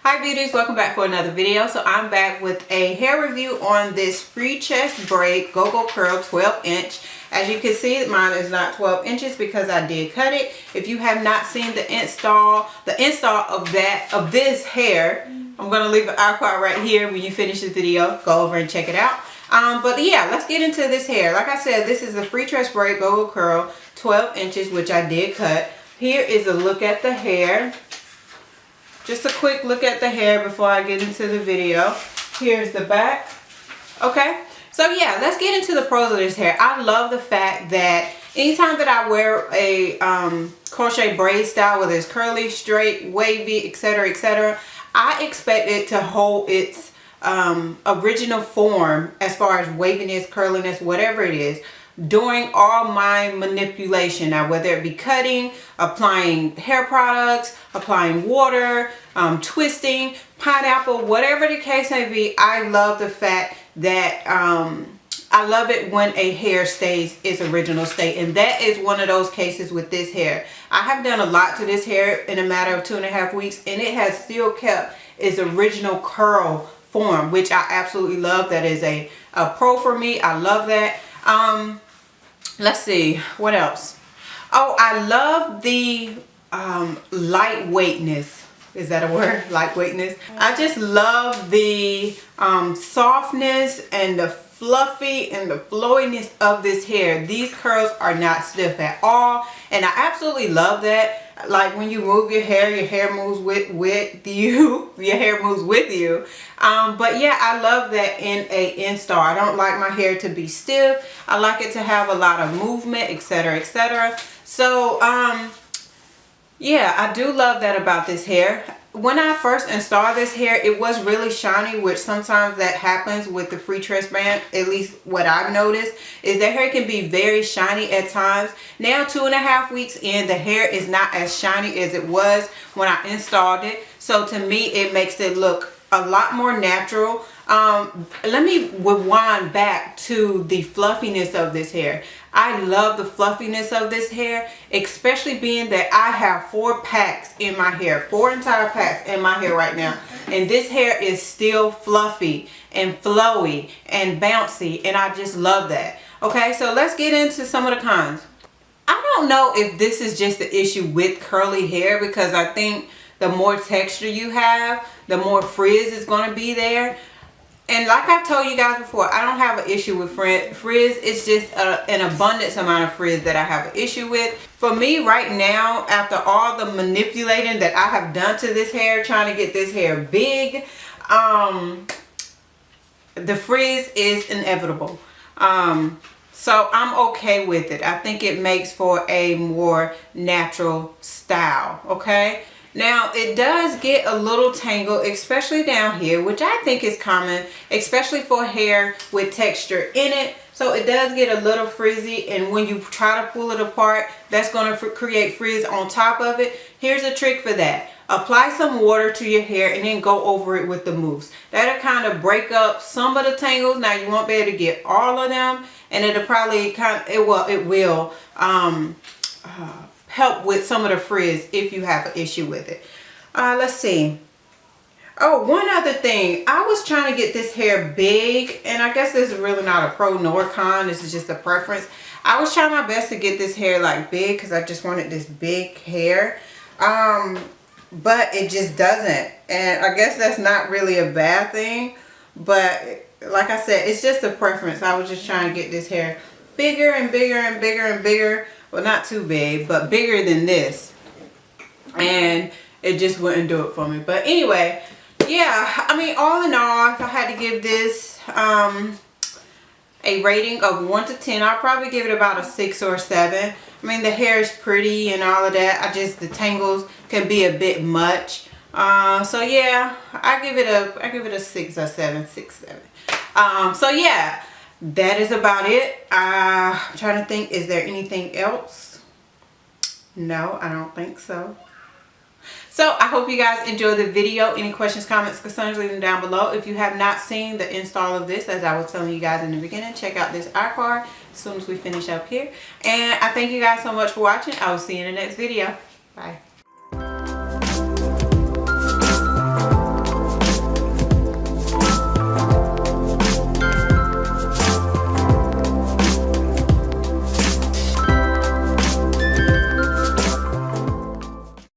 Hi beauties, welcome back for another video. So I'm back with a hair review on this Freetress Braid GoGo Curl 12-inch. As you can see, mine is not 12 inches because I did cut it. If you have not seen the install of this hair, I'm going to leave an icon right here. When you finish this video, go over and check it out. But yeah, let's get into this hair. Like I said, this is the Freetress Braid GoGo Curl 12 inches, which I did cut. Here is a look at the hair. Just a quick look at the hair before I get into the video. Here's the back. Okay, so yeah, let's get into the pros of this hair. I love the fact that anytime that I wear a crochet braid style, whether it's curly, straight, wavy, etc., I expect it to hold its original form as far as waviness, curliness, whatever it is, during all my manipulation. Now, whether it be cutting, applying hair products, applying water, twisting, pineapple, whatever the case may be, I love the fact that I love it when a hair stays its original state, and that is one of those cases with this hair. I have done a lot to this hair in a matter of 2.5 weeks, and it has still kept its original curl form, which I absolutely love. That is a pro for me. I love that. Let's see, what else? Oh, I love the lightweightness. Is that a word? Lightweightness. I just love the softness and the fluffy and the flowiness of this hair. These curls are not stiff at all, and I absolutely love that. Like when you move your hair moves with you. Your hair moves with you. But yeah, I love that in a install. I don't like my hair to be stiff. I like it to have a lot of movement, etc. So yeah, I do love that about this hair. When I first installed this hair, it was really shiny, which sometimes that happens with the Freetress brand. At least what I've noticed is that hair can be very shiny at times. Now 2.5 weeks in, the hair is not as shiny as it was when I installed it. So to me, it makes it look a lot more natural. Let me rewind back to the fluffiness of this hair. I love the fluffiness of this hair, especially being that I have 4 packs in my hair, 4 entire packs in my hair right now, and this hair is still fluffy and flowy and bouncy, and I just love that. Okay, so let's get into some of the cons. I don't know if this is just the issue with curly hair, because I think the more texture you have, the more frizz is going to be there. And like I've told you guys before, I don't have an issue with frizz. It's just an abundance amount of frizz that I have an issue with. For me right now, after all the manipulating that I have done to this hair, trying to get this hair big, the frizz is inevitable. So I'm okay with it. I think it makes for a more natural style, okay? Now, it does get a little tangled, especially down here, which I think is common, especially for hair with texture in it. So it does get a little frizzy, and when you try to pull it apart, that's going to create frizz on top of it. Here's a trick for that. Apply some water to your hair and then go over it with the mousse. That'll kind of break up some of the tangles. Now, you won't be able to get all of them, and it'll probably it will help with some of the frizz if you have an issue with it. Let's see. Oh, one other thing. I was trying to get this hair big, and I guess this is really not a pro nor a con. This is just a preference. I was trying my best to get this hair like big because I just wanted this big hair. But it just doesn't. And I guess that's not really a bad thing. But like I said, it's just a preference. I was just trying to get this hair bigger and bigger and bigger and bigger. Well, not too big, but bigger than this. And it just wouldn't do it for me. But anyway, yeah, I mean, all in all, if I had to give this a rating of 1 to 10, I'll probably give it about a 6 or a 7. I mean, the hair is pretty and all of that. The tangles can be a bit much. So yeah, I give it a 6 or 7, 6, 7. So yeah. That is about it. I'm trying to think, is there anything else? No, I don't think so. So I hope you guys enjoyed the video. Any questions, comments, concerns, leave them down below. If you have not seen the install of this, as I was telling you guys in the beginning, check out this iCard as soon as we finish up here. And I thank you guys so much for watching. I will see you in the next video. Bye.